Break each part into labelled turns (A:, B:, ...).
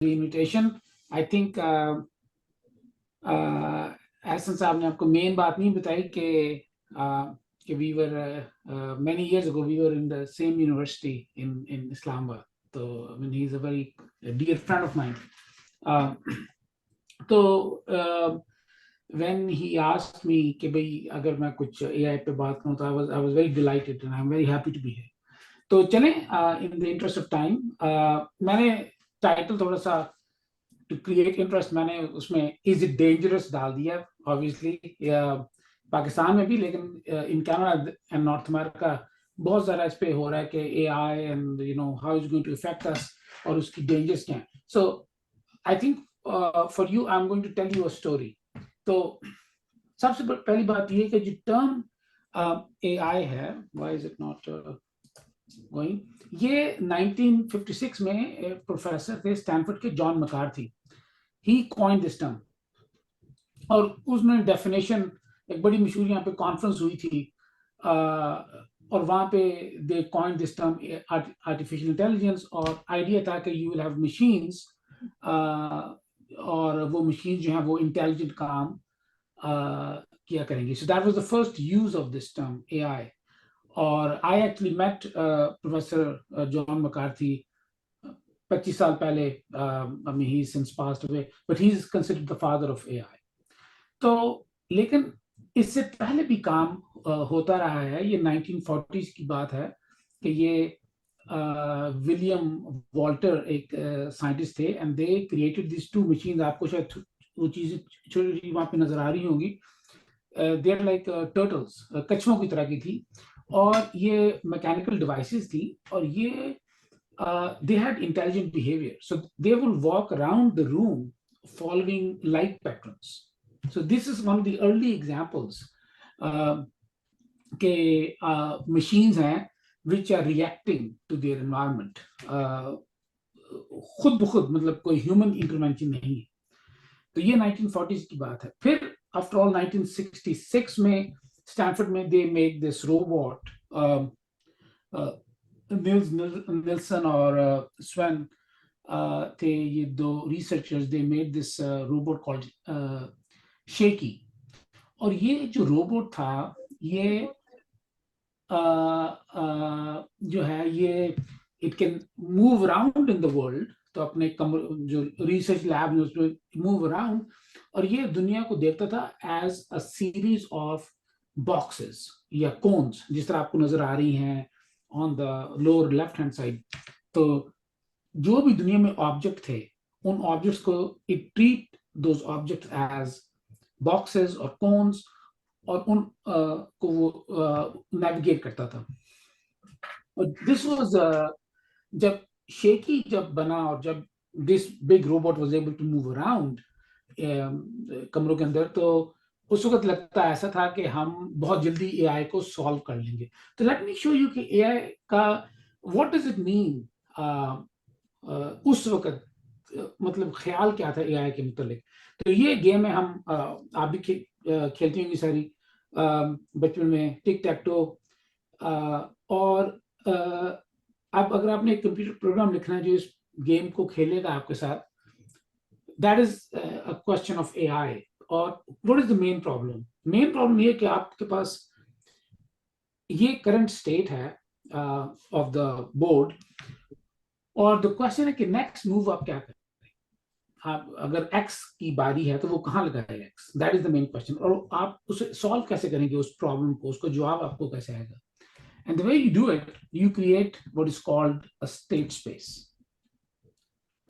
A: the invitation. I think Ahsan साहब ने आपको मेन बात नहीं बताई कि we were many years ago we were in the same university in Islamabad. So I mean he's a very dear friend of mine. So when he asked me कि भाई अगर मैं कुछ AI पे बात करूँ तो I was very delighted and I'm very happy to be here. तो चलें in the interest of time मैंने टाइटल थोड़ा सा to create interest मैंने उसमें is it dangerous डाल दिया obviously पाकिस्तान में भी लेकिन in Canada and North America बहुत ज़्यादा इस पे हो रहा है कि AI and you know how it's going to affect us और उसकी dangers क्या हैं. So I think for you I'm going to tell you a story. तो सबसे पहली बात ये कि जो term AI है, why is it not going? ये 1956 में प्रोफेसर थे स्टैनफोर्ड के John McCarthy. He coined this term. और उसने डेफिनेशन एक बड़ी मशहूर यहाँ पे कॉन्फ्रेंस हुई थी और वहाँ पे they coined this term artificial intelligence और आइडिया था कि यू विल हैव मशीन्स और वो मशीन जो है वो इंटेलिजेंट काम किया करेंगी. So that was the first use of this term AI. और I actually met professor John McCarthy 25 साल पहले. I mean he's since passed away but he's considered the father of AI. तो लेकिन इससे पहले भी काम होता रहा है. ये 1940s की बात है कि ये विलियम वॉल्टर एक साइंटिस्ट थे and they created this two machines. आपको शायद वो चीजें छोटी वहां पे नजर आ रही होंगी. दे आर लाइक टर्टल्स, कछुओं की तरह की थी और ये मैकेनिकल डिवाइसेस थी और ये they had intelligent behavior. So they will walk around the room following light patterns. So this is one of the early examples के machines हैं which are reacting to their environment. खुद ब खुद मतलब कोई human intervention नहीं है. तो ये 1940s की बात है. फिर after all 1966 में स्टैनफोर्ड में they made this robot. Niels Nielsen और Sven थे ये दो researchers. They made this robot called Shaky. और ये जो robot था ये जो है ये it can move around in the world. तो अपने जो research lab में उसमें move around और ये दुनिया को देखता था as a series of boxes या cones जिस तरह आपको नजर आ रही हैं on the lower left hand side. तो जो भी दुनिया में ऑब्जेक्ट थे उन ऑब्जेक्ट्स को it treat those objects as boxes or cones और उन को वो नेविगेट करता था. और this was जब शेकी जब बना और जब this big robot was able to move around कमरों के अंदर तो उस वक्त लगता ऐसा था कि हम बहुत जल्दी एआई को सॉल्व कर लेंगे. तो लेट मी शो यू कि एआई का व्हाट डज इट मीन. उस वक्त मतलब ख्याल क्या था एआई के मुतालिक. तो ये गेम है हम आप भी खेलती होंगी सारी बचपन में टिक टैक टो. और अब अगर आपने एक कंप्यूटर प्रोग्राम लिखना है जो इस गेम को खेलेगा आपके साथ, that is a question of AI. और what is the main problem. Main problem ये कि आपके पास ये करंट स्टेट है ऑफ द बोर्ड और द क्वेश्चन है कि नेक्स्ट मूव आप क्या करें. आप अगर एक्स की बारी है तो वो कहाँ लगाएगा x. That is the main question. और आप उसे सॉल्व कैसे करेंगे उस प्रॉब्लम को, उसका जवाब आपको कैसे आएगा. And the way you do it you create what is called a state space.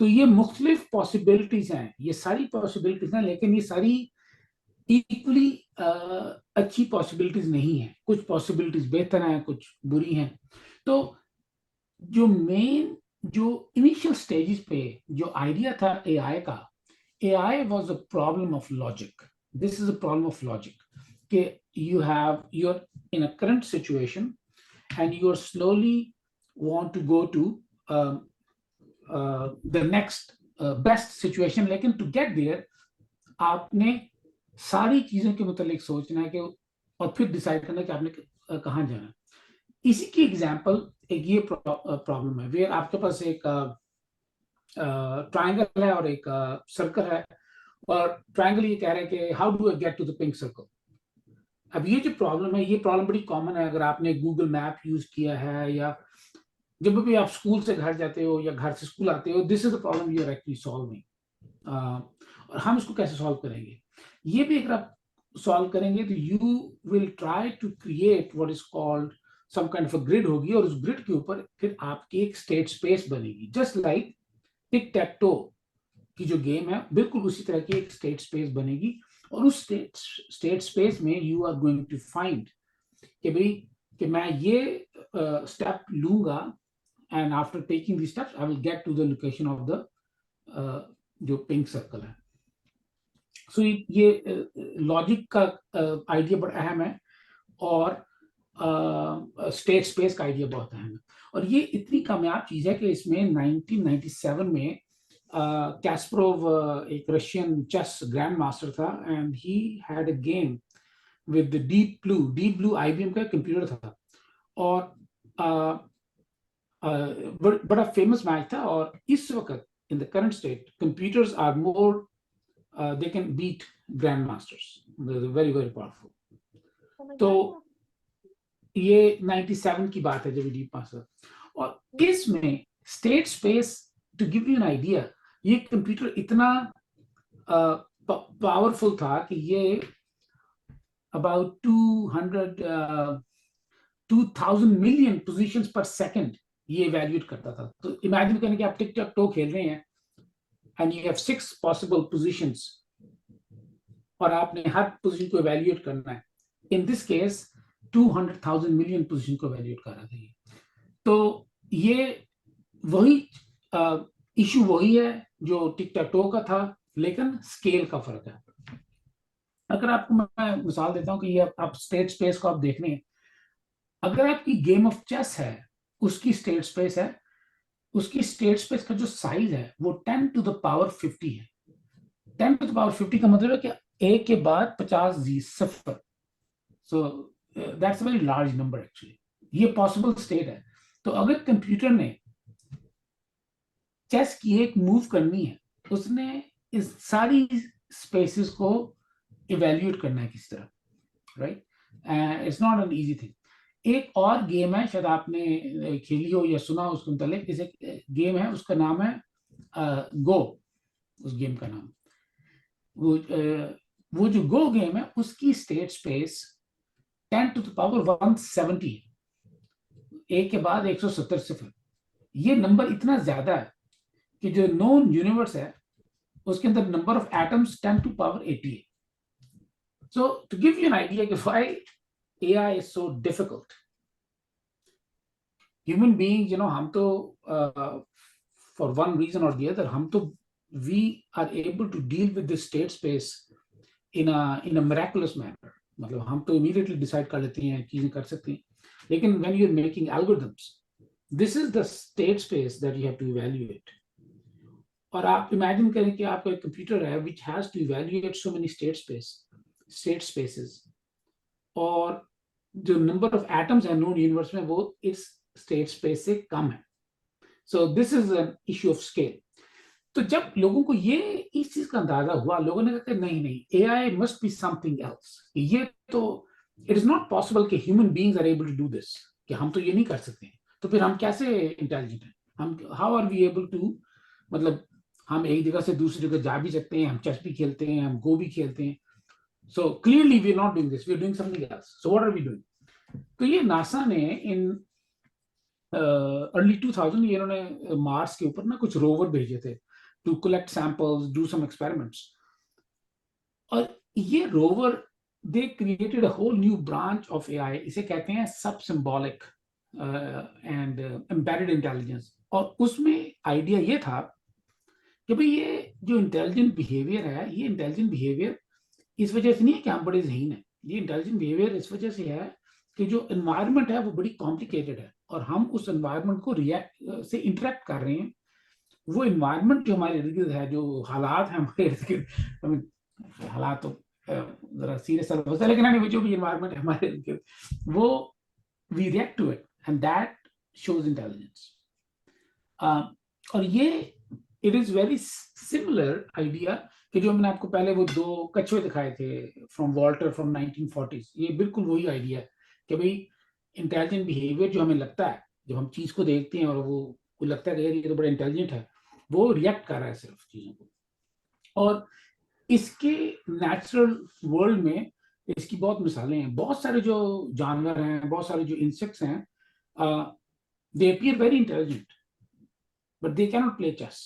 A: तो ये मुख्तलिफ पॉसिबिलिटीज हैं, ये सारी पॉसिबिलिटीज हैं लेकिन ये सारी इक्वली अच्छी पॉसिबिलिटीज नहीं है. कुछ पॉसिबिलिटीज बेहतर हैं, कुछ बुरी हैं. तो जो मेन जो इनिशियल स्टेजेस पे जो आइडिया था एआई का, AI was a problem of logic. This is a problem of logic कि you are in a current situation and you are slowly want to go to the next best situation. लेकिन to get there आपने सारी चीजों के मुतालिक सोचना है कि और फिर डिसाइड करना है कि आपने कहाँ जाना है. इसी की एग्जांपल एक ये प्रॉब्लम है वेयर आपके पास एक ट्रायंगल है और एक सर्कल है, और ट्रायंगल ये कह रहा है कि how do I get to the pink circle. अब ये जो प्रॉब्लम है, ये प्रॉब्लम बड़ी कॉमन है। अगर आपने गूगल मैप यूज किया है, या जब भी आप स्कूल से घर जाते हो या घर से स्कूल आते हो, this is the problem you are actually solving. और हम इसको कैसे सॉल्व करेंगे, ये भी अगर आप सॉल्व करेंगे तो you will try to create what is called some kind of a grid होगी, और उस ग्रिड के ऊपर फिर आपकी एक स्टेट स्पेस बनेगी, just like tic tac toe की जो गेम है, बिल्कुल उसी तरह की एक स्टेट स्पेस बनेगी। और उस स्टेट स्पेस में you are going to find कि भाई कि मैं ये स्टेप लूंगा, and after taking the steps I will get to the location of the जो पिंक सर्कल है। सो ये लॉजिक का आइडिया बड़ा अहम है, और स्टेट स्पेस का आइडिया बहुत अहम है। और ये इतनी कामयाब चीज है कि इसमें 1997 में कैस्परोव एक रशियन चेस ग्रैंड मास्टर था, and he had a game with Deep Blue IBM का कंप्यूटर था, और बड़ा फेमस मैच था। और इस वक्त in the current state computers are more they can beat grandmasters, they're very very powerful। तो ये 97 की बात है जब डीप मास्टर, और इसमें state space, to give you an idea, ये कंप्यूटर इतना पावरफुल था कि ये about 2000 million positions per second ये इवैल्यूएट करता था। तो इमेजिन करें कि आप टिक टॉक टो खेल रहे हैं, and you have 6 possible positions, और आपने हर पोजीशन को इवैल्यूएट करना है। In this case 200,000 million position को इवैल्यूएट कर रहा था ये। तो ये वही इशू वही है जो टिक टैक टो का था, लेकिन स्केल का फर्क है। अगर आपको मैं मिसाल देता हूँ कि ये आप स्टेट स्पेस को आप देख रहे हैं, अगर आपकी गेम ऑफ चेस है, उसकी स्टेट स्पेस है, उसकी स्टेट स्पेस का जो साइज है वो 10 टू द पावर 50 है। 10 टू द पावर 50 का मतलब है कि एक के बाद 50 0। So that's a very large number actually. ये पॉसिबल स्टेट है। तो अगर कंप्यूटर ने चेस की एक मूव करनी है, उसने इस सारी स्पेसेस को इवैल्यूएट करना है किस तरह, right? It's not an easy thing. एक और गेम है, शायद आपने खेली हो या सुना हो उसके मुतालिक। इसे गेम है, उसका नाम है गो। उस गेम का नाम वो जो गो गेम है, उसकी state space 10 to the power 170 है, एक के बाद 170 सिफर। ये नंबर इतना ज्यादा है कि जो नोन यूनिवर्स है उसके अंदर number of atoms 10 to power 80 है। So to give you an idea of why AI is so difficult, human beings, हम तो for one reason or the other, हम तो we are able to deal with this state space in a miraculous manner। मतलब हम तो immediately decide कर लेते हैं, चीजें कर सकते हैं। लेकिन when you're making algorithms, this is the state space that you have to evaluate। और आप इमेजिन करें कि आपका एक कंप्यूटर है which has to evaluate so many state spaces, और जो नंबर ऑफ एटम्स है नोन यूनिवर्स में वो इस स्टेट स्पेस से कम है। So this is an issue of scale. तो जब लोगों को ये इस चीज का अंदाजा हुआ, लोगों ने कहा नहीं, AI must be something else. ये तो इट इज नॉट पॉसिबल कि human beings are able to do this, कि हम तो ये नहीं कर सकते। तो फिर हम कैसे इंटेलिजेंट हैं? हम how are we able to, मतलब हम एक जगह से दूसरी जगह जा भी सकते हैं, हम चेस भी खेलते हैं, हम गो भी खेलते हैं। So clearly we are not doing this, we are doing something else. So what are we doing? तो ये नासा ने इन अर्ली 2000 ये इन्होंने मार्स के ऊपर ना कुछ रोवर भेजे थे to collect samples, do some experiments. और ये rover they created a whole new branch of AI, इसे कहते हैं सब सिंबॉलिक एंड एम्बेडेड इंटेलिजेंस। और उसमें आइडिया ये था कि भाई ये जो इंटेलिजेंट बिहेवियर है, ये इंटेलिजेंट बिहेवियर इस वजह से नहीं है कि हम बड़े ज़हीन हैं। ये इंटेलिजेंट बिहेवियर इस वजह से है कि जो एनवायरनमेंट है वो बड़ी कॉम्प्लिकेटेड है, और हम उस एनवायरनमेंट को रिएक्ट से इंटरेक्ट कर रहे हैं। वो एनवायरनमेंट जो हमारे इर्द गिर्द है, जो हालात हैं हमारे इर्द गिर्द, हालात तो जरा सीरियस है, लेकिन जो भी एनवायरनमेंट है हमारे इर्द गिर्द, वो we react to it, and that shows intelligence. और ये it is very similar idea कि जो मैंने आपको पहले वो दो कछुए दिखाए थे फ्रॉम वॉल्टर फ्रॉम 1940s, ये बिल्कुल वही आइडिया है कि भाई इंटेलिजेंट बिहेवियर जो हमें लगता है, जब हम चीज को देखते हैं और वो लगता है कि यार ये तो बड़ा इंटेलिजेंट है, वो रिएक्ट कर रहा है सिर्फ चीजों को। और इसके नेचुरल वर्ल्ड में इसकी बहुत मिसालें हैं। बहुत सारे जो जानवर हैं, बहुत सारे जो इंसेक्ट्स हैं, they appear very intelligent but they cannot play chess.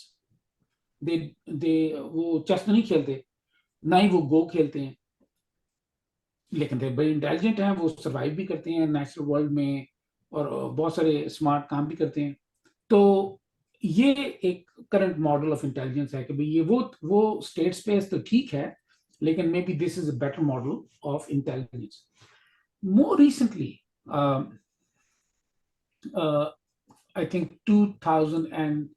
A: They they वो चेस नहीं खेलते, ना ही वो गो खेलते हैं, लेकिन दे बड़े इंटेलिजेंट हैं, वो सर्वाइव भी करते हैं नेचुरल वर्ल्ड में और बहुत सारे स्मार्ट काम भी करते हैं। तो ये एक करंट मॉडल ऑफ इंटेलिजेंस है कि भाई ये वो स्टेट स्पेस तो ठीक है, लेकिन may be this is a better model of intelligence. More recently I think 2000 and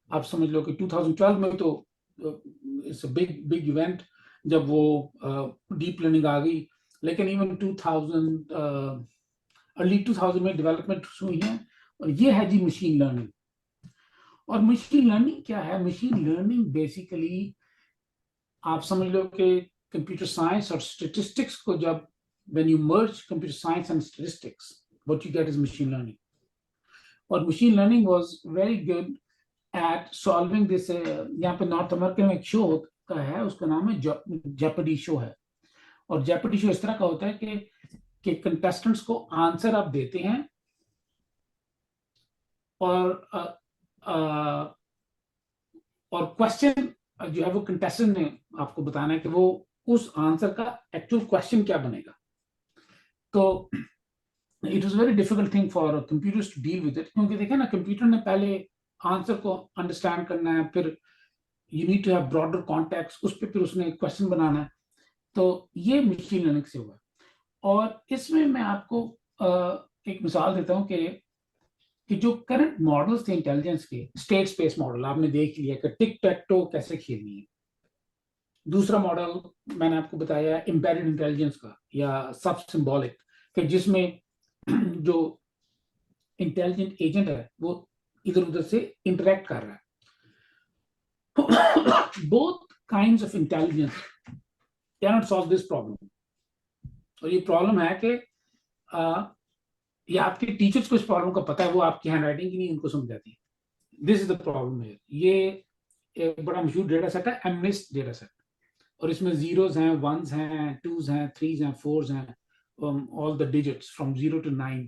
A: आप समझ लो कि 2012 में तो it's a big big event जब वो डीप लर्निंग आ गई। लेकिन इवन 2000 अर्ली 2000 में डेवलपमेंट हुई है, और ये है जी मशीन लर्निंग। और मशीन लर्निंग क्या है? मशीन लर्निंग बेसिकली आप समझ लो कि कंप्यूटर साइंस और स्टेटिस्टिक्स को जब when you merge computer science and statistics, what you get is machine learning. और machine learning was very good at solving this. यहाँ पे नॉर्थ अमेरिका में एक शो का है, उसका नाम है जेपडी शो है। और जेपडी शो इस तरह का होता है कि कंटेस्टेंट्स को आंसर आप देते हैं और और क्वेश्चन जो है वो कंटेस्टेंट ने आपको बताना है कि वो उस आंसर का एक्चुअल क्वेश्चन क्या बनेगा। तो it was very difficult thing for computers to deal with it, क्योंकि देखिए ना, कंप्यूटर ने पहले आंसर को अंडरस्टैंड करना है, फिर you need to have broader context, उस पर फिर उसने क्वेश्चन बनाना है। तो ये मशीन लर्निंग से हुआ। और इसमें मैं आपको एक मिसाल देता हूँ कि जो करंट मॉडल्स थे इंटेलिजेंस के, स्टेट स्पेस मॉडल आपने देख लिया कि टिक टैक टो कैसे खेलनी है। दूसरा मॉडल मैंने आपको बताया एम्बेडेड इंटेलिजेंस का या सब सिंबॉलिक, कि जिसमें जो इंटेलिजेंट एजेंट है वो इधर उधर से इंटरेक्ट कर रहा है। Both kinds of intelligence cannot solve this problem. और ये प्रॉब्लम है कि ये आपके टीचर्स को इस प्रॉब्लम का पता है, वो आपकी हैंड राइटिंग की नहीं उनको समझाती। दिस इज द प्रॉब्लम है। ये एक बड़ा मशहूर डेटा सेट है, एमनिस्ट डेटा सेट। और इसमें जीरोस हैं, वंस हैं, टूज हैं, थ्रीज हैं, फोर्स हैं, all the digits from 0 to 9।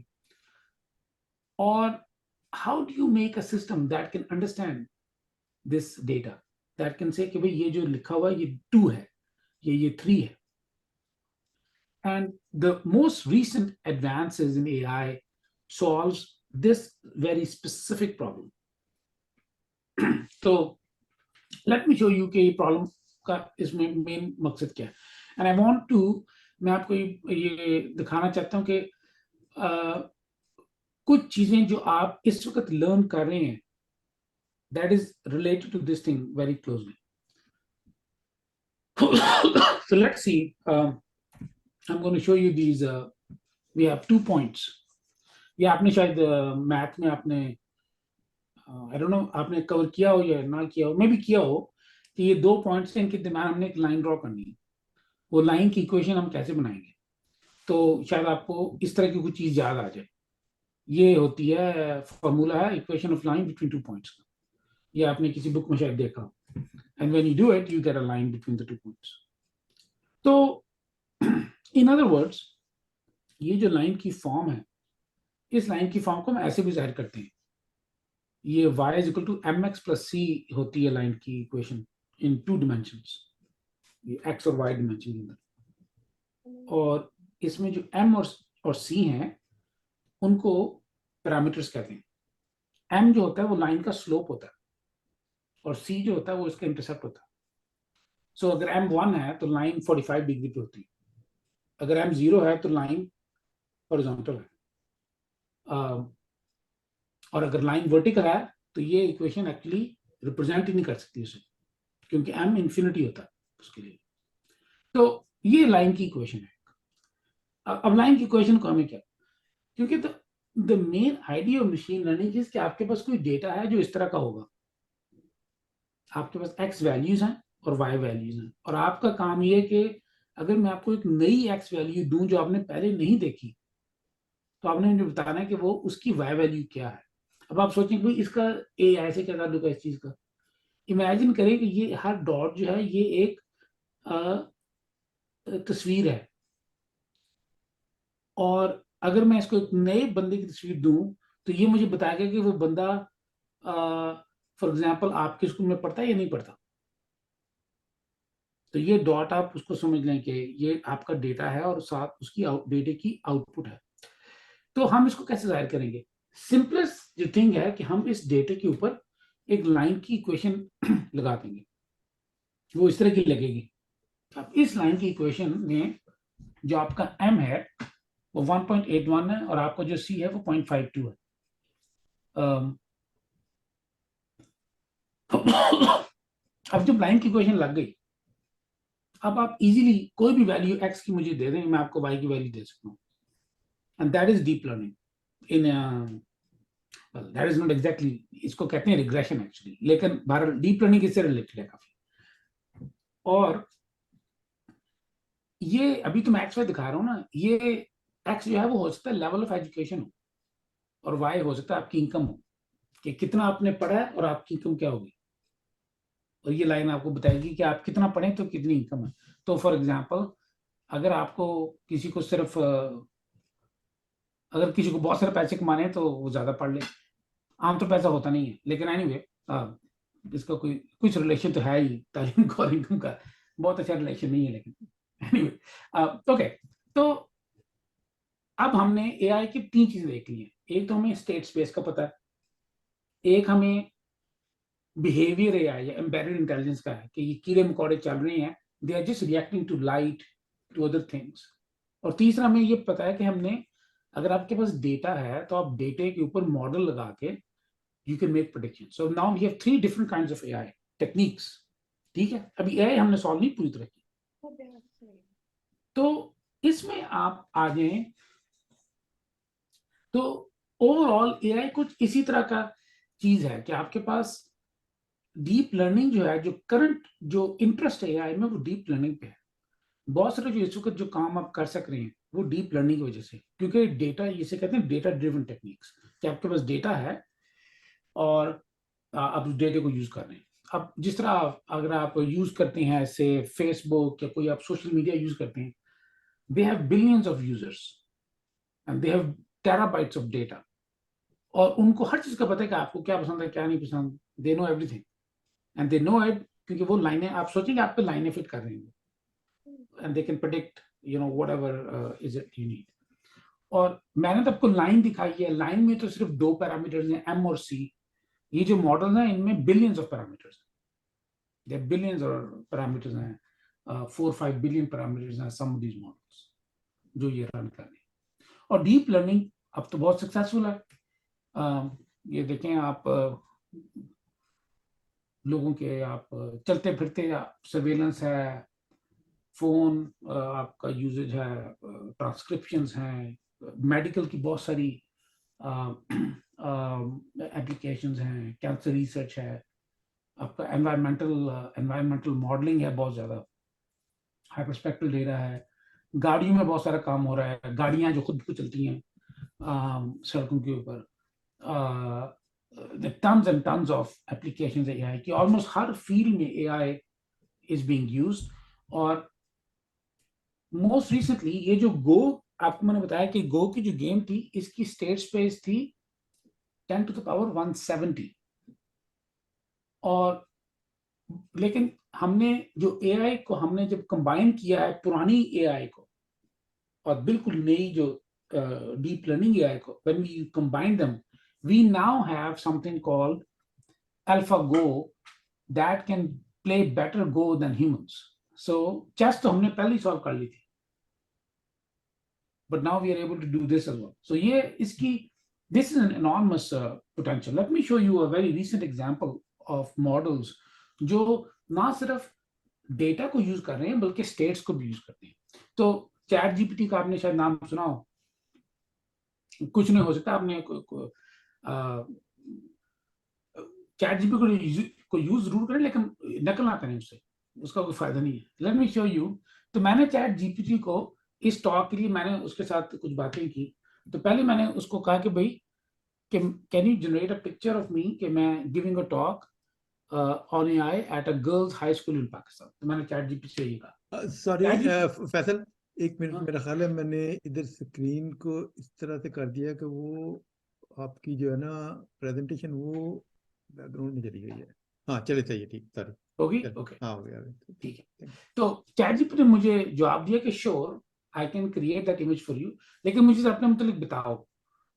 A: और how do you make a system that can understand this data, that can say कि भाई ये जो लिखा हुआ है ये 2 है, ये 3 है। And the most recent advances in AI solves this very specific problem. So let me show you कि ये प्रॉब्लम का इसमें मेन मकसद क्या है। एंड आई वांट टू, मैं आपको ये दिखाना चाहता हूँ कि कुछ चीजें जो आप इस वक्त लर्न कर रहे हैं, that is related to this thing very closely. So let's see. I'm going to show you these. We have 2 points. ये आपने शायद मैथ में आपने आई डोंट नो आपने कवर किया हो या ना किया हो, मे भी किया हो, कि ये 2 पॉइंट्स हैं, इनके दरमियान हमने एक लाइन ड्रॉ करनी है। वो लाइन की इक्वेशन हम कैसे बनाएंगे? तो शायद आपको इस तरह की कुछ चीज याद आ जाए। ये होती है, फॉर्मूला है equation of line between 2 points का। ये आपने किसी बुक में शायद देखा हो। And when you do it you get a line between the 2 points. तो इन अदर वर्ड्स, ये जो लाइन की फॉर्म है, इस लाइन की फॉर्म को हम ऐसे भी जाहिर करते हैं। ये y is equal to mx plus c होती है लाइन की इक्वेशन इन 2 डिमेंशंस, ये x और y डिमेंशन के अंदर। और इसमें जो m और c हैं उनको पैरामीटर्स कहते हैं। m जो होता है वो लाइन का स्लोप होता है, और c जो होता है वो इसका इंटरसेप्ट होता है। सो अगर m 1 है तो लाइन 45 डिग्री पे होती है, अगर m 0 है तो लाइन हॉरिजॉन्टल है, और अगर लाइन वर्टिकल है तो ये इक्वेशन एक्चुअली रिप्रेजेंट ही नहीं कर सकती उसे, क्योंकि m इंफिनिटी होता है उसके लिए। तो ये लाइन की इक्वेशन है। अब लाइन की इक्वेशन को हमें क्या, क्योंकि the main idea of machine learning is कि आपके पास कोई डेटा है जो इस तरह का होगा। आपके पास एक्स वैल्यूज हैं और वाई वैल्यूज हैं, और आपका काम ये है कि अगर मैं आपको एक नई एक्स वैल्यू दूं जो आपने पहले नहीं देखी, तो आपने मुझे बताना है कि वो उसकी वाई वैल्यू क्या है। अब आप सोचेंगे भाई इसका ए आई से क्या ताल्लुक है इस चीज का। इमेजिन करें कि ये हर डॉट जो है ये एक तस्वीर है, और अगर मैं इसको एक नए बंदे की तस्वीर दूं तो ये मुझे बताएगा कि वो बंदा फॉर एग्जाम्पल आपके स्कूल में पढ़ता है या नहीं पढ़ता। तो ये डॉट आप उसको समझ लें कि ये आपका डेटा है और साथ उसकी डेटे की आउटपुट है। तो हम इसको कैसे जाहिर करेंगे? सिंपलेस्ट जो थिंग है कि हम इस डेटे के ऊपर एक लाइन की इक्वेशन लगा देंगे, वो इस तरह की लगेगी। अब इस लाइन की इक्वेशन में जो आपका m है वो 1.81 है, और आपका जो c है वो 0.52 है। अब जब लाइन की इक्वेशन लग गई, अब आप इजीली कोई भी वैल्यू x की मुझे दे दें, मैं आपको y की वैल्यू दे सकता हूँ, and that is deep learning in that is not exactly, इसको कहते हैं रिग्रेशन एक्चुअली, लेकिन बहरहाल डीप लर्निंग इससे रिलेटेड है काफी। और ये अभी तो मैं एक्स वाई दिखा रहा हूँ ना, ये एक्स जो है वो हो सकता है लेवल ऑफ एजुकेशन हो, और वाई हो सकता है आपकी इनकम हो, कि कितना आपने पढ़ा है और आपकी इनकम क्या होगी। और ये लाइन आपको बताएगी कि आप कितना पढ़ें तो कितनी इनकम है। तो फॉर एग्जाम्पल, अगर आपको किसी को सिर्फ अगर किसी को बहुत सारे पैसे कमाने हैं तो वो ज्यादा पढ़ ले। आम तो पैसा होता नहीं है, लेकिन एनीवे इसका कोई कुछ रिलेशन तो है ही तालीम का और इनकम का। बहुत अच्छा रिलेशन नहीं है, लेकिन एनीवे ओके। तो अब हमने एआई की तीन चीजें देख ली हैं। एक तो हमें स्टेट स्पेस का पता है, एक हमें बिहेवियर एआई या एम्बेडेड इंटेलिजेंस का है कि ये कीड़े मकोड़े चल रहे हैं, they are just reacting to light, to other things. और तीसरा हमें ये पता है कि हमने, अगर आपके पास डेटा है तो आप डेटे के ऊपर मॉडल लगा के you can make prediction. So now we have three different kinds of AI techniques. ठीक है, अभी एआई हमने सॉल्व नहीं पूरी तरह की। तो इसमें आप आ जाए तो ओवरऑल एआई कुछ इसी तरह का चीज है कि आपके पास डीप लर्निंग जो है, जो करंट जो इंटरेस्ट है एआई में वो डीप लर्निंग पे है। बहुत सारे जो इस वक्त जो काम आप कर सक रहे हैं वो डीप लर्निंग की वजह से, क्योंकि डेटा, इसे कहते हैं डेटा ड्रिवन टेक्निक्स, कि आपके पास डेटा है और आप उस डेटा को यूज कर रहे हैं। अब जिस तरह अगर आप यूज करते हैं ऐसे फेसबुक या कोई आप सोशल मीडिया यूज करते हैं, they have billions of users and they have terabytes of data, और उनको हर चीज का पता है कि आपको क्या पसंद है क्या नहीं पसंद। They know everything and they know it, क्योंकि वो लाइनें आप सोचेंगे आप पे लाइनें फिट कर रहे हैं, and they can predict whatever is it you need. और मैंने तो आपको लाइन दिखाई है, लाइन में तो सिर्फ दो पैरामीटर्स हैं, एम और सी। ये जो मॉडल है इनमें billions of parameters, they billions और पैरामीटर्स हैं, 4-5 बिलियन पैरामीटर्स हैं सम ऑफ दीज मॉडल्स जो ये रन कर रहे हैं। और डीप लर्निंग अब तो बहुत सक्सेसफुल है। ये देखें आप, लोगों के आप चलते फिरते सर्वेलेंस है, फोन आपका यूजेज है, ट्रांसक्रिप्शंस हैं, मेडिकल की बहुत सारी एप्लीकेशंस हैं, कैंसर रिसर्च है, आपका एनवायरमेंटल मॉडलिंग है, बहुत ज्यादा हाइपरस्पेक्ट्रल डेटा है। गाड़ियों में बहुत सारा काम हो रहा है, गाड़ियां जो खुद को चलती हैं सड़कों के ऊपर। Tons and tons of applications है एआई की, ऑलमोस्ट हर फील्ड में एआई इज बीइंग यूज्ड। और मोस्ट रिसेंटली ये जो गो, आपको मैंने बताया कि गो की जो गेम थी इसकी स्टेट स्पेस थी 10⁻170। और लेकिन हमने जो एआई को हमने जब कंबाइन किया है पुरानी एआई को और बिल्कुल नई जो डीप लर्निंग एआई को, when we combine them, we now have something called AlphaGo that can play better Go than humans. So chess तो हमने पहले ही सॉल्व कर ली थी, but now we are able to do this as well. So ये इसकी, this is an enormous potential. Let me show you a very recent example of models जो ना सिर्फ डेटा को यूज कर रहे हैं बल्कि स्टेट्स को भी यूज करते हैं। तो चैट जीपीटी का आपने शायद नाम सुना हो, कुछ नहीं हो सकता आपने चैट जीपीटी को को यूज जरूर करें, लेकिन नकल ना करें उससे, उसका कोई फायदा नहीं है। Let me show you. तो मैंने चैट जीपीटी को इस टॉक के लिए मैंने उसके साथ कुछ बातें की। तो पहले मैंने उसको कहा कि भाई can you generate a picture of me कि मैं giving a talk on AI at a girls high school इन पाकिस्तान। तो मैंने चैट जीपीटी से ये कहा।
B: सॉरी
A: चैट जीपीटी,
B: फैसल, एक मिनट,
A: हाँ,
B: मेरा ख्याल है मैंने इधर स्क्रीन को इस तरह से कर दिया कि वो आपकी जो है ना प्रेजेंटेशन वो बैकग्राउंड में चली गई है। हाँ चले, चाहिए, ठीक, सॉरी।
A: होगी,
B: चल,
A: ओके,
B: हाँ हो गया,
A: ठीक है।
B: थैंक
A: तो चैट जीपीटी ने मुझे जवाब दिया कि sure I can create that image for you, लेकिन मुझे अपने मतलब बताओ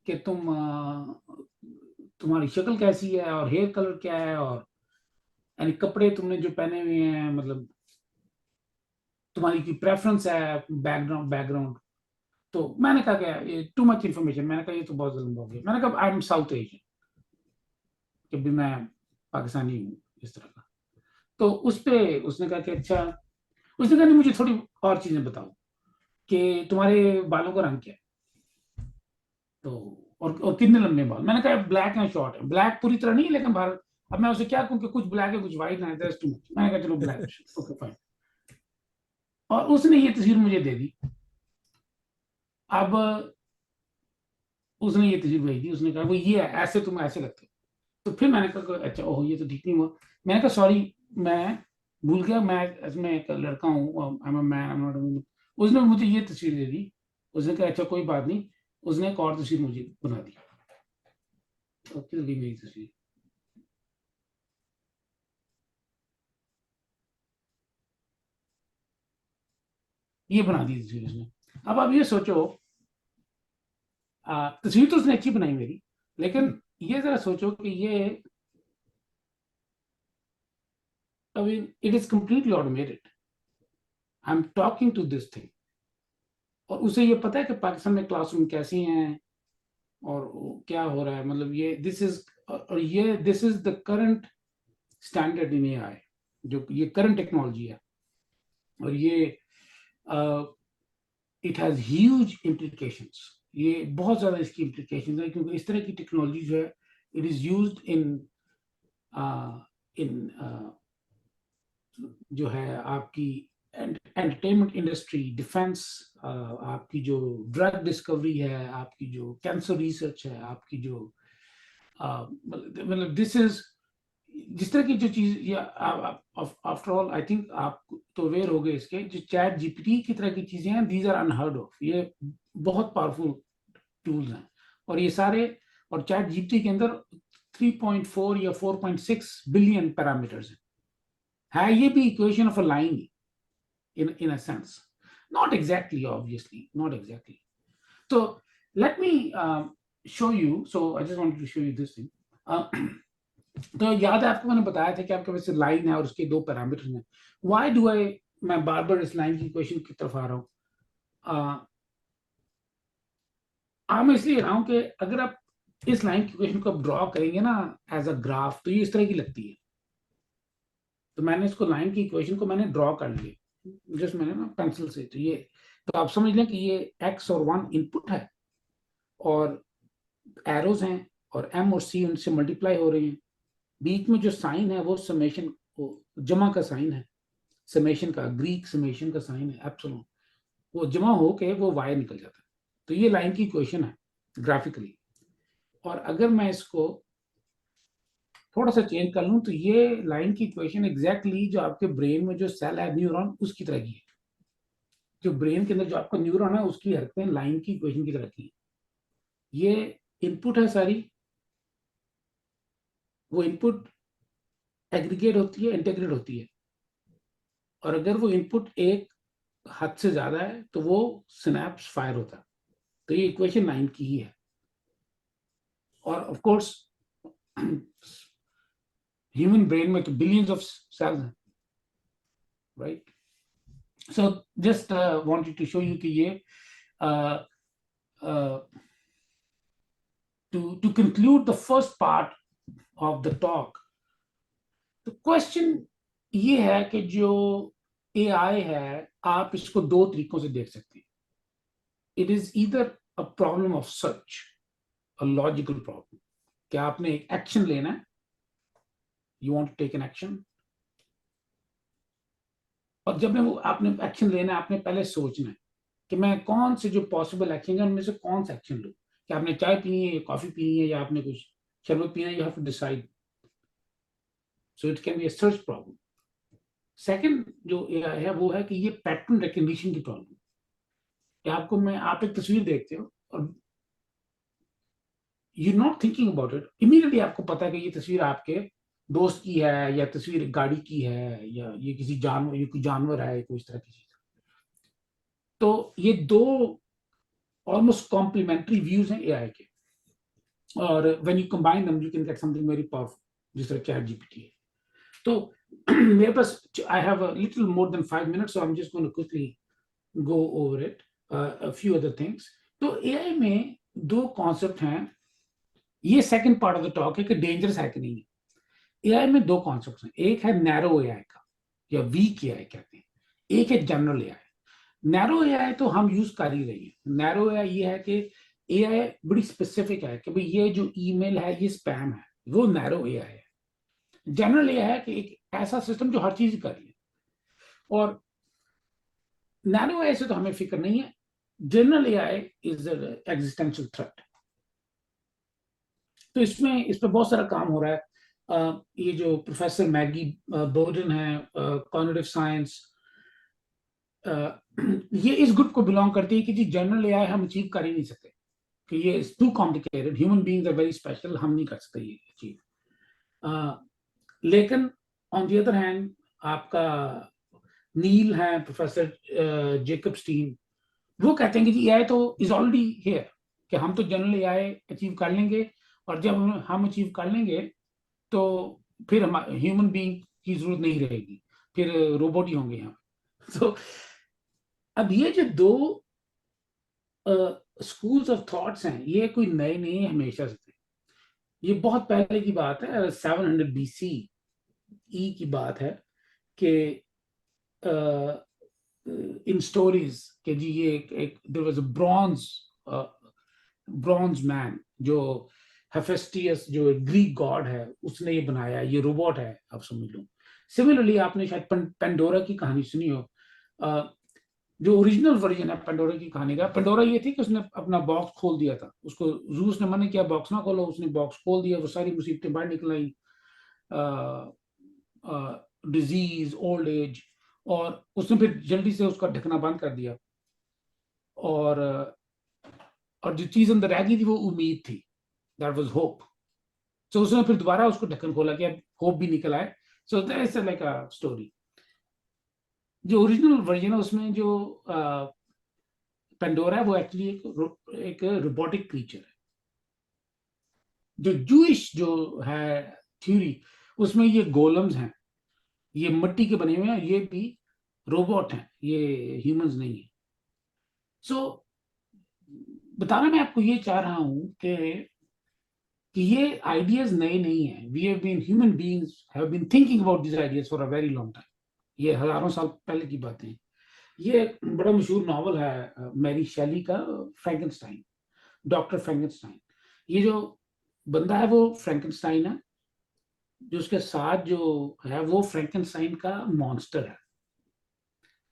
A: कि तुम्हारी शक्ल कैसी है और हेयर कलर क्या है, और यानी कपड़े तुमने जो पहने हुए हैं, मतलब तुम्हारी की प्रेफरेंस है, बैकग्राउंड बैकग्राउंड। तो मैंने कहा कि ये टू मच इन्फॉर्मेशन, मैंने कहा ये तो बहुत लंबा हो गया। मैंने कहा आई एम साउथ एशियन, कि भी मैं पाकिस्तानी हूँ, इस तरह का। तो उस पे उसने कहा कि अच्छा, उसने कहा नहीं मुझे थोड़ी और चीजें बताओ कि तुम्हारे बालों का रंग क्या है, तो और कितने लंबे बाल। मैंने कहा ब्लैक एंड शॉर्ट है, ब्लैक पूरी तरह नहीं है लेकिन बाहर। अब मैं उसे क्या कहूँ कि कुछ ब्लैक है कुछ व्हाइट है, दैट्स टू मच। मैंने कहा चलो ब्लैक, ओके फाइन। और उसने ये तस्वीर मुझे दे दी। अब उसने ये तस्वीर भेज दी, उसने कहा वो ये है, ऐसे तुम ऐसे लगते हो। तो फिर मैंने कहा अच्छा ओह ये तो ठीक नहीं हुआ। मैंने कहा सॉरी, मैं भूल गया, मैं इसमें एक लड़का हूँ, I am a man, I am not a woman. उसने मुझे ये तस्वीर दे दी। उसने कहा अच्छा कोई बात नहीं। उसने एक और तस्वीर मुझे बना दी। तो किधर गई मेरी तस्वीर? ये बना दी तस्वीर उसने। अब आप ये सोचो, तस्वीर तो उसने अच्छी बनाई मेरी, लेकिन ये जरा सोचो कि ये, I mean it is completely automated. I am talking to this thing, और उसे ये पता है कि पाकिस्तान में क्लासरूम कैसी हैं और क्या हो रहा है। मतलब ये दिस इज, और ये this is the current standard in AI, जो ये करंट टेक्नोलॉजी है। और ये इट हैज ह्यूज इम्प्लीकेशंस। ये बहुत ज्यादा इसकी इम्प्लीकेशंस है, क्योंकि इस तरह की टेक्नोलॉजी जो है इट इज यूज्ड इन जो है आपकी एंटरटेनमेंट इंडस्ट्री, डिफेंस, आपकी जो ड्रग डिस्कवरी है, आपकी जो कैंसर रिसर्च है, आपकी जो मतलब दिस इज, जिस तरह की जो चीज, या आफ्टर ऑल आई थिंक आप तो अवेयर हो गए इसके, जो चैट जीपीटी की तरह की चीजें हैं, दीज आर अनहर्ड ऑफ। ये बहुत पावरफुल टूल्स हैं, और ये सारे, और चैट जीपीटी के अंदर 3.4 या 4.6 बिलियन पैरामीटर्स हैं। है ये भी equation of a line in a sense, not exactly, obviously not exactly. So let me show you. So I just wanted to show you this thing. तो याद है आपको मैंने बताया था कि आपके पास लाइन है और उसके दो पैरामीटर हैं। व्हाई डू आई, मैं बार बार इस लाइन की इक्वेशन की तरफ आ रहा हूँ। मैं इसलिए रहा हूँ कि अगर आप इस लाइन की इक्वेशन को आप ड्रॉ करेंगे ना एज अ ग्राफ, तो ये इस तरह की लगती है। तो मैंने इसको लाइन की इक्वेशन को मैंने ड्रॉ कर लिया जस्ट मैंने ना पेंसिल से। तो ये, तो आप समझ लें कि ये x और 1 इनपुट है, और एरोज हैं, और m और c उनसे मल्टीप्लाई हो रहे हैं। बीच में जो साइन है वो समेशन, जमा का साइन है, समेशन का, ग्रीक समेशन का साइन है एप्सिलॉन। वो जमा होके वो y निकल जाता है। तो ये लाइन की इक्वेशन है ग्राफिकली। और अगर मैं इसको थोड़ा सा चेंज कर लूं, तो ये लाइन की इक्वेशन एग्जैक्टली जो आपके ब्रेन में जो सेल है न्यूरॉन, उसकी तरह की है। जो ब्रेन के अंदर जो आपका न्यूरॉन है उसकी हरकतें लाइन की इक्वेशन की तरह की है। ये इनपुट है सारी, वो इनपुट एग्रीगेट होती है, इंटीग्रेट होती है। और अगर वो इनपुट एक हद से ज्यादा है तो वो सिनेप्स फायर होता है। तो ये इक्वेशन 9 की ही है। और ऑफ कोर्स ह्यूमन ब्रेन में तो बिलियंस ऑफ सेल्स हैं, right. So just wanted to show you कि ये to conclude the first part of the talk, तो क्वेश्चन ये है कि जो एआई है, आप इसको दो तरीकों से देख सकते हैं। It is either a problem of search, a logical problem, कि आपने एक एक्शन लेना है, you want to take an action, और जब मैं वो आपने एक्शन लेना है, आपने पहले सोचना है कि मैं कौन से जो पॉसिबल एक्शन है उनमें से कौन सा एक्शन लूं, कि आपने चाय पीनी है या कॉफी पीनी है या आपने कुछ शरबत पीना है, you have to decide. So it can be a search problem. Second जो है वो है कि ये पैटर्न रिकग्निशन की प्रॉब्लम, कि आपको मैं आप एक तस्वीर देखते हो और you not thinking about it, immediately आपको पता है कि ये तस्वीर आपके दोस्त की है, या तस्वीर गाड़ी की है, या ये किसी जानवर, ये कोई जानवर है, कोई इस तरह की चीज। तो ये दो ऑलमोस्ट कॉम्प्लीमेंट्री व्यूज हैं एआई के, और when you combine them you can get something very powerful, जिस तरह चैट जीपीटी है। तो मेरे पास, I have a little more than 5 minutes, so I am just going to quickly go over it, a few other things. तो AI में दो concept हैं, ये second part of the talk है कि डेंजरस है कि नहीं है। एआई में दो कॉन्सेप्ट हैं, एक है नैरो एआई का, या वीक एआई कहते हैं, एक है जनरल एआई। नैरो एआई तो हम यूज कर ही रहे हैं। नैरो एआई ये है कि एआई बड़ी स्पेसिफिक है कि भाई ये जो ईमेल है ये स्पैम है, वो नैरो एआई है। जनरल एआई है कि एक ऐसा सिस्टम जो हर चीज कर ले, और नैनो एआई से तो हमें फिक्र नहीं है। General AI is existential threat. तो इसमें इस पर बहुत सारा काम हो रहा है। ये जो प्रोफेसर मैगी बोर्डन है, कॉग्निटिव साइंस, ये इस ग्रुप को बिलोंग करती है कि जी जनरल एआई हम अचीव कर ही नहीं सकते, कि ये is too complicated, human beings are very special, हम नहीं कर सकते ये अचीव। लेकिन ऑन द अदर हैंड आपका नील है, प्रोफेसर जेकब स्टीन, वो कहते हैं कि जी एआई तो इज ऑलरेडी हियर, कि हम तो जनरल एआई अचीव कर लेंगे, और जब हम अचीव कर लेंगे तो फिर हम ह्यूमन बीइंग की जरूरत नहीं रहेगी, फिर रोबोट ही होंगे यहाँ। तो अब ये जो दो स्कूल्स ऑफ थॉट्स हैं, ये कोई नए नहीं है, हमेशा से थे। ये बहुत पहले की बात है, 700 BC ई की बात है, कि इन स्टोरीज के जी ये एक there was a bronze man, जो हेफेस्टियस जो ग्रीक गॉड है उसने ये बनाया, ये रोबोट है, आप समझ लो। सिमिलरली आपने शायद पेंडोरा की कहानी सुनी हो। जो ओरिजिनल वर्जन है पेंडोरा की कहानी का, पेंडोरा ये थी कि उसने अपना बॉक्स खोल दिया था, उसको रूस ने मना किया बॉक्स ना खोलो, उसने बॉक्स खोल दिया, वो सारी मुसीबतें बाहर निकल आई, डिजीज, ओल्ड एज, और उसने फिर जल्दी से उसका ढकना बंद कर दिया, और जो चीज अंदर रह गई थी वो उम्मीद थी, दैट वाज होप। सो उसने फिर दोबारा उसको ढक्कन खोला कि अब होप भी निकल आए। So that's like a story. जो ओरिजिनल वर्जन है उसमें जो पेंडोरा है वो एक्चुअली एक रोबोटिक क्रीचर है। जो जूइश जो है थ्योरी, उसमें ये गोलम्स हैं, ये मिट्टी के बने हुए हैं, ये भी रोबोट हैं, ये ह्यूमंस नहीं है। सो बताना मैं आपको ये चाह रहा हूं कि ये आइडियाज नए नहीं है। We have been human beings have been thinking about this ideas for a very long time. ये हजारों साल पहले की बातें हैं। ये बड़ा मशहूर नॉवल है मैरी शेली का, फ्रैंकेनस्टाइन, डॉक्टर फ्रैंकेनस्टाइन। ये जो बंदा है वो फ्रैंकेनस्टाइन है, जो उसके साथ जो है वो फ्रैंकेनस्टाइन का मॉन्स्टर है,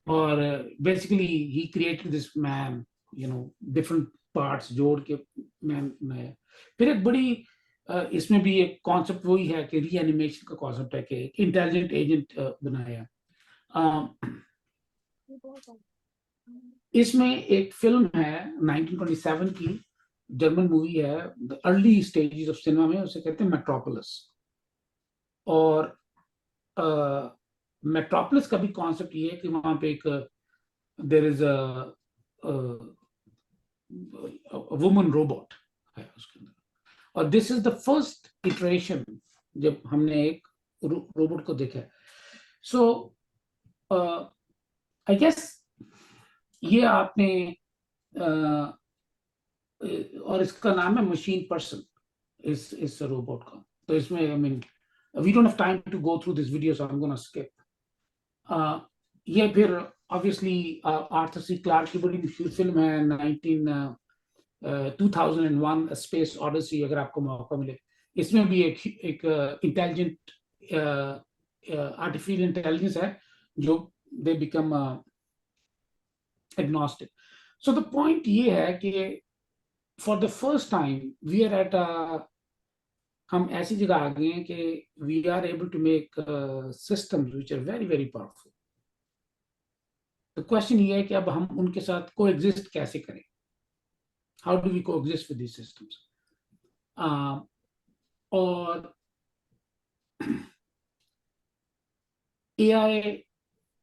A: और basically he created this man, different parts जोड़ के मैन बनाया। फिर एक बड़ी इसमें भी एक कॉन्सेप्ट वही है कि रीएनिमेशन का कॉन्सेप्ट है, कि इंटेलिजेंट एजेंट बनाया। इसमें एक फिल्म है 1927 की, जर्मन मूवी है, the early stages of cinema में, उसे कहते हैं मेट्रोपोलिस। और मेट्रोपोलिस का भी कॉन्सेप्ट ये है कि वहां पे एक देयर इज वुमन रोबोट है उसके अंदर, और this is the first iteration जब हमने एक रोबोट को देखा। सो आई गेस ये आपने और इसका नाम है मशीन पर्सन, इस रोबोट का। तो इसमें I mean we don't have time to go through this video, so I am gonna skip. ये फिर ऑब्वियसली आर्थर सी क्लार्क की बड़ी मशहूर फिल्म है 2001 स्पेस ऑडिसी, अगर आपको मौका मिले। इसमें भी एक इंटेलिजेंट आर्टिफिशियल इंटेलिजेंस है जो they become agnostic. So the point ये है कि for the first time we are at हम ऐसी जगह आ गए हैं कि we are able to make systems which are very very powerful. तो क्वेश्चन ये है कि अब हम उनके साथ को एग्जिस्ट कैसे करें. हाउ डू वी को एग्जिस्ट विद दिस सिस्टम्स. और एआई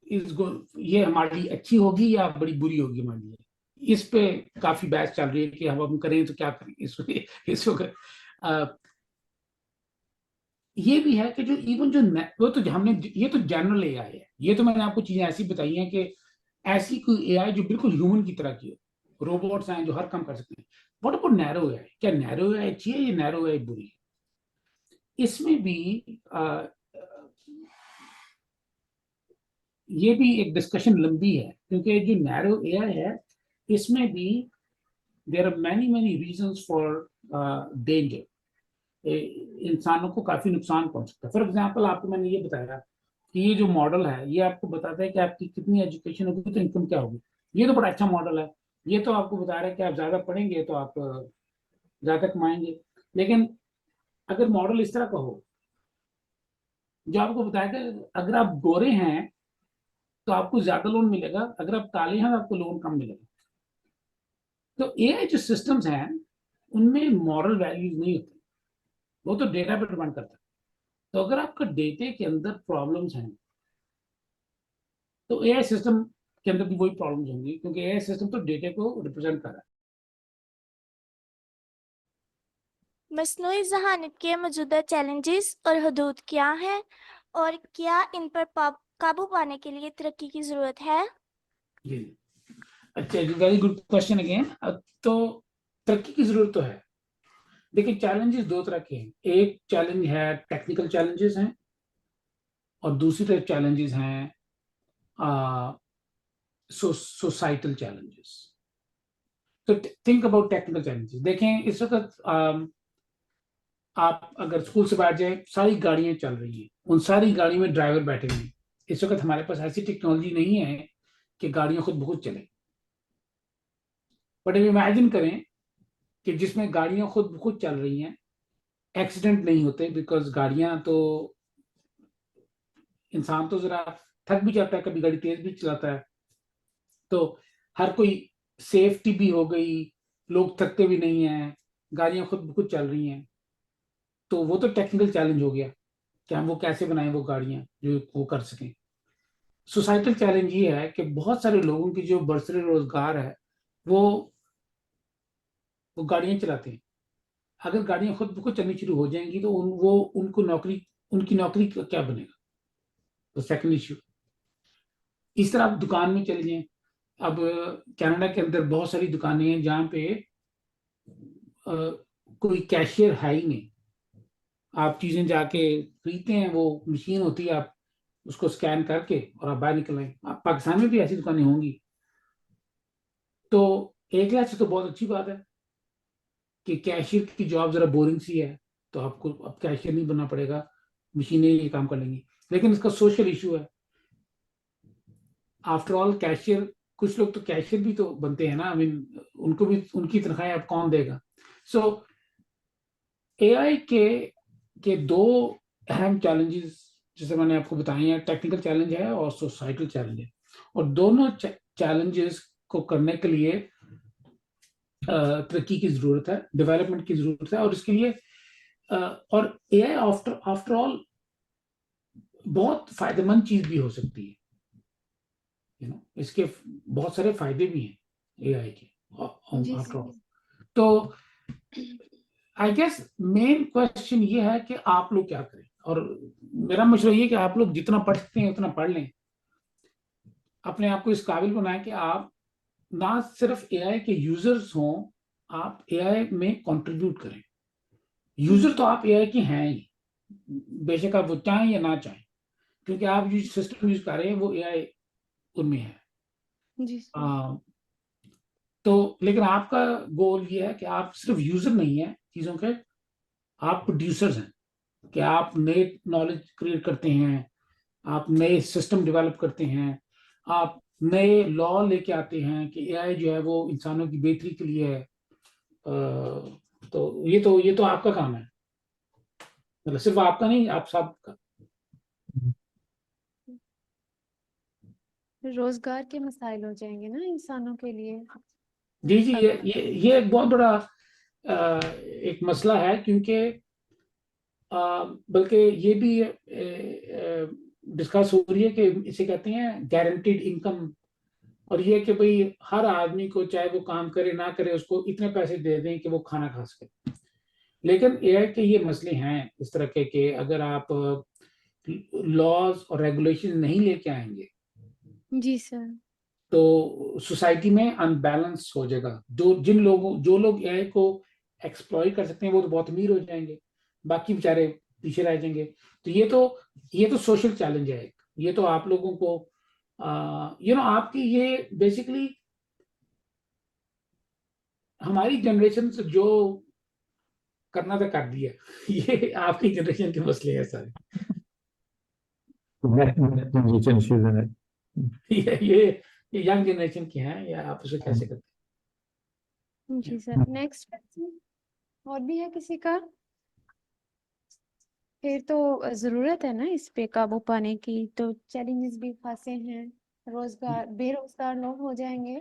A: ये हमारे लिए अच्छी होगी या बड़ी बुरी होगी हमारे लिए, इस पे काफी बहस चल रही है कि हम करें तो क्या करें इस वक्त. ये भी है कि जो इवन जो वो तो हमने ये तो जनरल एआई है. ये तो मैंने आपको चीजें ऐसी बताई हैं कि ऐसी कोई एआई जो बिल्कुल ह्यूमन की तरह की हो. रोबोट्स हैं जो हर काम कर सकते हैं. What about narrow AI. क्या नैरो एआई अच्छी है या नैरो एआई बुरी है. इसमें भी ये भी एक डिस्कशन लंबी है क्योंकि जो नैरो एआई है इसमें भी there are many many reasons for danger. इंसानों को काफी नुकसान पहुंच सकता है. फॉर एग्जाम्पल आपको मैंने ये बताया कि ये जो मॉडल है ये आपको बताता है कि आपकी कितनी एजुकेशन होगी तो इनकम क्या होगी. ये तो बड़ा अच्छा मॉडल है. ये तो आपको बता रहा है कि आप ज्यादा पढ़ेंगे तो आप ज्यादा कमाएंगे. लेकिन अगर मॉडल इस तरह का हो जो आपको बताएगा अगर आप गोरे हैं तो आपको ज्यादा लोन मिलेगा, अगर आप काले हैं तो आपको लोन कम मिलेगा. तो एआई जो सिस्टम्स हैं उनमें मॉरल वैल्यूज नहीं होती. वो तो डेटा पे डिपेंड करता है. तो अगर आपका डेटे के अंदर प्रॉब्लम्स हैं तो एआई सिस्टम के अंदर भी वही प्रॉब्लम्स होंगी क्योंकि एआई सिस्टम तो डेटे को रिप्रेजेंट कर रहा है.
C: मस्नूई ज़हानत के मौजूदा चैलेंजेस और हदूद क्या हैं और क्या इन पर काबू पाने के लिए तरक्की की ज़रूरत है?
A: जी, अच्छा, वेरी गुड क्वेश्चन अगेन. तो तरक्की की जरूरत तो है. देखिए चैलेंजेस दो तरह के हैं. एक चैलेंज है टेक्निकल चैलेंजेस हैं और दूसरी तरफ चैलेंजेस हैं सोसाइटल चैलेंजेस. तो थिंक अबाउट टेक्निकल चैलेंजेस. देखें इस वक्त आप अगर स्कूल से बाहर जाए सारी गाड़ियां चल रही हैं, उन सारी गाड़ियों में ड्राइवर बैठे हुए हैं. इस वक्त हमारे पास ऐसी टेक्नोलॉजी नहीं है कि गाड़ियां खुद ब खुद चलें. बट इमेजिन करें कि जिसमें गाड़ियां खुद ब खुद चल रही हैं, एक्सीडेंट नहीं होते बिकॉज गाड़ियां तो इंसान तो जरा थक भी जाता है, कभी गाड़ी तेज भी चलाता है. तो हर कोई सेफ्टी भी हो गई, लोग थकते भी नहीं हैं, गाड़ियां खुद ब खुद चल रही हैं. तो वो तो टेक्निकल चैलेंज हो गया कि हम वो कैसे बनाएं वो गाड़ियां जो वो कर सकें. सोसाइटल चैलेंज ये है कि बहुत सारे लोगों की जो बरसरे रोजगार है वो गाड़ियां चलाते हैं. अगर गाड़ियां खुद ब खुद चलनी शुरू हो जाएंगी तो उनकी नौकरी का क्या बनेगा. तो सेकंड इश्यू. इस तरह आप दुकान में चले जाएं. अब कनाडा के अंदर बहुत सारी दुकानें हैं जहाँ पे कोई कैशियर है ही नहीं. आप चीजें जाके खरीदते हैं, वो मशीन होती है, आप उसको स्कैन करके और आप बाहर निकल आए. पाकिस्तान में भी ऐसी दुकानें होंगी. तो एक लिहाज से तो बहुत अच्छी बात है कि कैशियर की जॉब जरा बोरिंग सी है, तो आपको अब कैशियर नहीं बनना पड़ेगा, मशीनें ये काम कर लेंगी. लेकिन इसका सोशल इशू है. आफ्टर ऑल कैशियर, कुछ लोग तो कैशियर भी तो बनते हैं ना. आई मीन उनको भी उनकी तनख्वाहें अब कौन देगा. सो एआई के दो अहम चैलेंजेस जैसे मैंने आपको बताए हैं, टेक्निकल चैलेंज है और सोसाइटल चैलेंज है. और दोनों चैलेंजेस को करने के लिए तरक्की की जरूरत है, डेवलपमेंट की जरूरत है. और इसके लिए और एआई आफ्टर ऑल बहुत फायदेमंद चीज भी हो सकती है. इसके बहुत सारे फायदे भी हैं एआई के आफ्टर ऑल. तो आई गेस मेन क्वेश्चन ये है कि आप लोग क्या करें. और मेरा मशवरा ये कि आप लोग जितना पढ़ सकते हैं उतना पढ़ लें, अपने आप को इस काबिल बनाएं कि आप ना सिर्फ एआई के यूजर्स हों, आप एआई में कंट्रीब्यूट करें. यूजर तो आप एआई के हैं ही, बेशक आप वो चाहें या ना चाहें, क्योंकि आप जो सिस्टम यूज कर रहे हैं वो एआई उनमें है.
C: जी.
A: तो लेकिन आपका गोल ये है कि आप सिर्फ यूजर नहीं है चीजों के, आप प्रोड्यूसर्स हैं. कि आप नए नॉलेज क्रिएट करते हैं, आप नए सिस्टम डेवलप करते हैं, आप नए लॉ लेके आते हैं कि एआई जो है वो इंसानों की बेहतरी के लिए है। तो ये तो आपका काम है, मतलब सिर्फ आपका नहीं, आप सबका।
D: रोजगार के मसाइल हो जाएंगे ना इंसानों के लिए।
A: जी जी, ये एक बहुत बड़ा एक मसला है, क्योंकि बल्कि ये भी डिस्कस हो रही है कि इसे कहते हैं गारंटीड इनकम, और ये कि भाई हर आदमी को चाहे वो काम करे ना करे उसको इतने पैसे दे दें कि वो खाना खा सके। लेकिन एआई के ये मसले हैं इस तरह के कि अगर आप लॉज और रेगुलेशन नहीं लेके आएंगे
D: जी सर।
A: तो सोसाइटी में अनबैलेंस हो जाएगा। जो लोग एआई को एक्सप्लॉय कर सकते हैं वो तो बहुत अमीर हो जाएंगे, बाकी बेचारे पीछे रह जाएंगे। तो ये तो सोशल चैलेंज है। ये तो आप लोगों को आपकी ये बेसिकली हमारी जनरेशन से जो करना था कर दिया। ये आपकी जनरेशन के मसले हैं सारे।
B: जनरेशन इश्यूज हैं।
A: ये यंग जनरेशन के हैं, या आप उसे कैसे करते
D: जी सर, नेक्स्ट क्वेश्चन और भी है किसी का? फिर तो जरूरत है ना इस पे काबू पाने की, तो चैलेंजेस भी खासे हैं। रोजगार, बेरोजगार लोग हो जाएंगे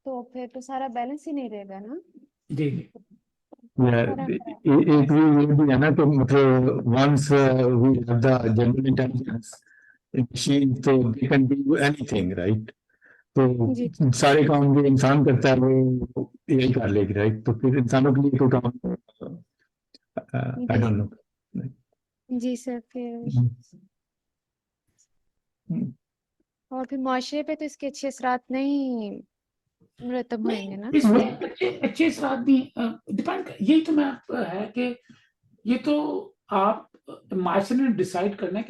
D: तो फिर तो सारा बैलेंस ही नहीं रहेगा ना।
A: जी जी
B: एक भी है ना, तो मतलब once we have the general intelligence machine, तो they can do anything, right?
D: जी
B: तो सारे काम जो इंसान करता है वो यही कर लेगी, राइट? तो फिर इंसानों के लिए तो काम आई डोंट नो।
D: जी सर। फिर और फिर माशरे पे तो इसके अच्छे असरात नहीं मुरतब होंगे ना।
A: इसमें अच्छे साथ भी डिपेंड, यही तो मैं है कि ये तो आप माशरे ने डिसाइड करना है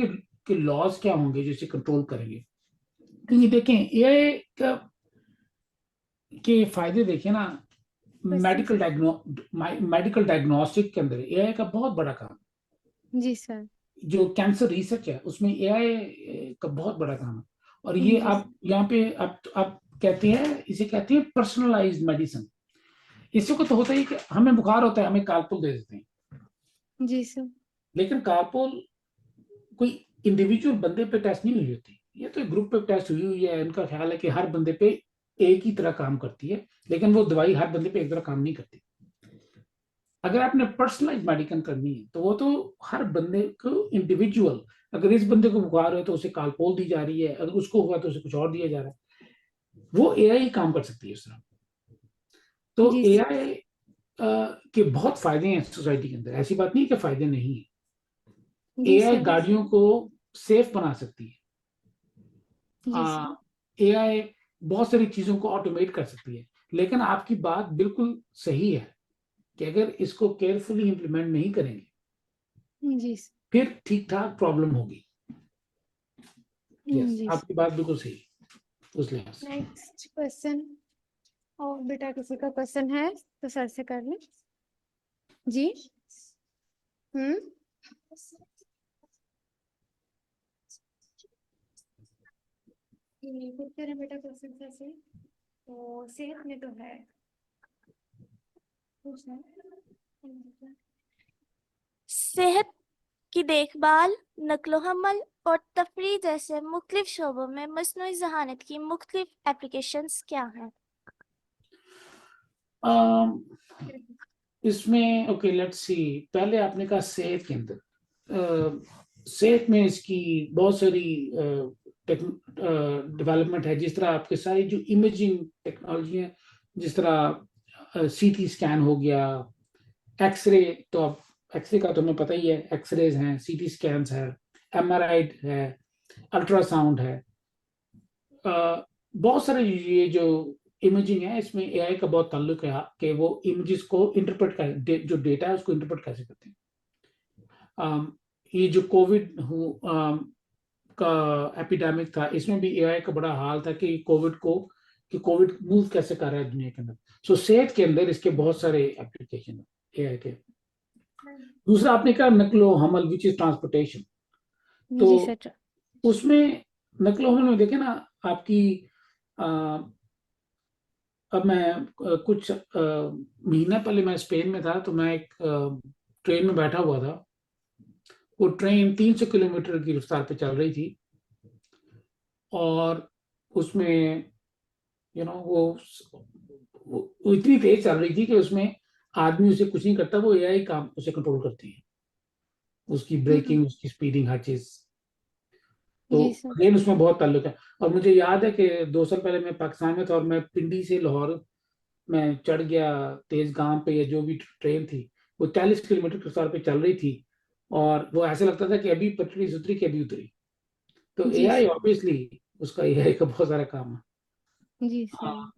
A: कि लॉज क्या होंगे जो इसे कंट्रोल करेंगे। क्योंकि देखें एआई के फायदे देखें ना, मेडिकल डायग्नोस्टिक के अंदर एआई का बहुत बड़ा काम।
D: जी सर।
A: जो कैंसर रिसर्च है उसमें एआई का बहुत बड़ा काम है। और ये
D: जी
A: आप यहाँ पे आप कहते हैं, इसे कहते हैं पर्सनलाइज्ड मेडिसिन। इससे को तो होता ही कि हमें बुखार होता है, हमें कालपोल दे देते हैं।
D: जी सर।
A: लेकिन कालपोल कोई इंडिविजुअल बंदे पे टेस्ट नहीं हुई होती, ये तो ग्रुप पे टेस्ट हुई है। इनका ख्याल है कि हर बंदे पे एक ही तरह काम करती है, लेकिन वो दवाई हर बंदे पे एक तरह काम नहीं करती। अगर आपने पर्सनलाइज मेडिसिन करनी है तो वो तो हर बंदे को इंडिविजुअल, अगर इस बंदे को बुखार है तो उसे कालपोल दी जा रही है, अगर उसको हुआ तो उसे कुछ और दिया जा रहा है। वो एआई काम कर सकती है इस तरह। तो
D: जी सर।
A: एआई के बहुत फायदे हैं सोसाइटी के अंदर, ऐसी बात नहीं कि फायदे नहीं है।
D: जी
A: एआई
D: सर।
A: गाड़ियों को सेफ बना सकती है।
D: जी सर।
A: एआई बहुत सारी चीजों को ऑटोमेट कर सकती है। लेकिन आपकी बात बिल्कुल सही है कि अगर इसको केयरफुली इंप्लीमेंट नहीं करेंगे
D: जी सर।
A: फिर ठीक ठाक प्रॉब्लम होगी। यस,
D: जी
A: आपकी बात बिल्कुल सही है उस लिहाज से।
D: Next question. और बेटा किसी का क्वेश्चन है तो सर से कर ले। जी। पूछते रहे बेटा क्वेश्चन सर से। तो सेहत में तो है
C: सेहत की देखभाल, नक्लो-हमल और तफरीह जैसे मुख्तलिफ शोबों में मस्नूई ज़हानत की मुख्तलिफ एप्लीकेशंस क्या हैं?
A: इसमें ओके लेट्स सी, पहले आपने कहा सेहत के अंदर, सेहत में इसकी बहुत सारी डेवलपमेंट है। जिस तरह आपके सारी जो इमेजिंग टेक्नोलॉजी है, जिस तरह सीटी स्कैन हो गया, एक्सरे, तो अब एक्सरे का तो हमें पता ही है, एक्सरेज हैं, सीटी स्कैन्स है, एमआरआई है, अल्ट्रासाउंड है, बहुत सारे ये जो इमेजिंग है इसमें एआई का बहुत ताल्लुक है कि वो इमेजेस को इंटरप्रेट कर, जो डेटा है उसको इंटरप्रेट कैसे करते हैं। ये जो कोविड का एपिडेमिक था, इसमें भी एआई का बड़ा हाल था कि कोविड मूव कैसे कर रहा है दुनिया के अंदर। सो सेहत के अंदर इसके बहुत सारे एप्लीकेशन है एआई के। दूसरा आपने कहा नकलो हमल विच इज ट्रांसपोर्टेशन। तो
D: जी सर।
A: उसमें नकलो हमल में देखे ना आपकी अब मैं कुछ महीना पहले मैं स्पेन में था, तो मैं एक ट्रेन में बैठा हुआ था। वो ट्रेन 300 किलोमीटर की रफ्तार पे चल रही थी, और उसमें वो इतनी तेज चल रही थी कि उसमें आदमी उसे कुछ नहीं करता, वो एआई काम उसे कंट्रोल करती है, उसकी ब्रेकिंग, उसकी स्पीडिंग, हर चीज। तो
D: जी सर।
A: अगेन उसमें बहुत ताल्लुक है। और मुझे याद है कि 2 साल पहले मैं पाकिस्तान में था, और मैं पिंडी से लाहौर मैं चढ़ गया तेज गांव पे, या जो भी ट्रेन थी, वो 40 किलोमीटर की रफ्तार पे चल रही थी, और वो ऐसे लगता था कि अभी पटरी से उतरी कि अभी उतरी। तो
D: जी
A: एआई
D: सर।
A: ऑब्वियसली उसका एआई का बहुत सारा काम है।
D: जी सर।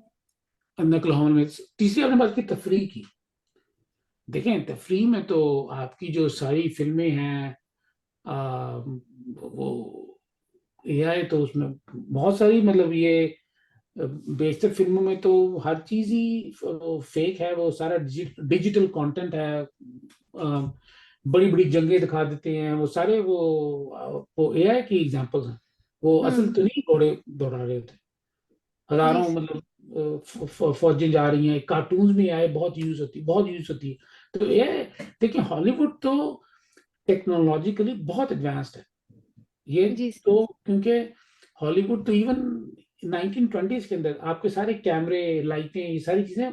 A: नकल हमल में तीसरी आपने बात की तफरीह की। देखें, तफरीह में तो आपकी जो सारी फिल्में हैं, वो एआई तो उसमें बहुत सारी, मतलब ये बेशतर फिल्मों में तो हर चीज ही फेक है, वो सारा डिजिटल कंटेंट है। बड़ी बड़ी जंगें दिखा देते हैं, वो सारे वो एआई की एग्जांपल्स हैं। वो असल तो नहीं घोड़े दौड़ा रहे थे,
D: जी
A: हजारों,
D: सर।
A: मतलब फौजें जा रही हैं। कार्टून्स में आए, बहुत यूज होती है। तो ये देखिए, हॉलीवुड तो टेक्नोलॉजिकली बहुत एडवांस्ड है। ये
D: जी सर।
A: तो क्योंकि हॉलीवुड तो इवन 1920s के अंदर आपके सारे कैमरे, लाइटें, ये सारी चीजें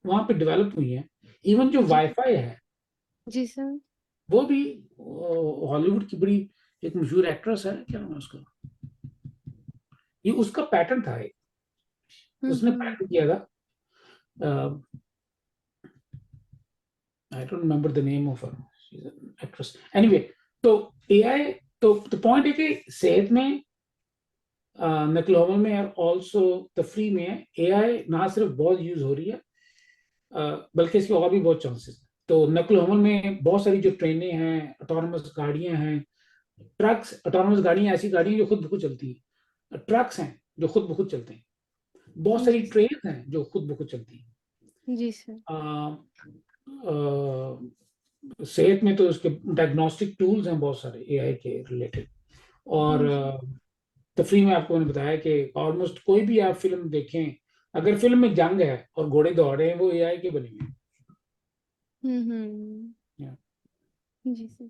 A: वहां पे डेवलप हुई हैं। इवन जो
D: जी
A: वाईफाई है,
D: जी सर।
A: वो भी हॉलीवुड की बड़ी एक मशहूर एक्ट्रेस है, क्या नाम है उसका, ये उसका पैटर्न था एक, उसने
D: हम्म।
A: पैटर्न किया था। I don't remember the name of her. She's an actress. Anyway, तो AI, तो पॉइंट है कि सेहत में, नकलो हमल में, और ऑल्सो तफरी में एआई ना सिर्फ बहुत यूज हो रही है, बल्कि इसके और भी बहुत चांसेस। तो नकलो हमल में बहुत सारी जो ट्रेनें हैं, ऑटोनमस गाड़ियां हैं, ट्रक्स, ऑटोनमस गाड़ियां ऐसी गाड़ियां जो खुद ब खुद चलती हैं, ट्रक्स हैं जो खुद ब खुद चलते हैं, बहुत सारी
D: जी
A: ट्रेन हैं जो खुद ब खुद चलती हैं।
D: जी सर।
A: सेहत में तो उसके डायग्नोस्टिक टूल्स हैं बहुत सारे एआई के रिलेटेड। और
D: जी।
A: तफरी में आपको मैंने बताया कि ऑलमोस्ट कोई भी आप फिल्म देखें, अगर फिल्म में जंग है और घोड़े दौड़ रहे हैं, वो एआई के बने हुए हैं।
D: जी सर।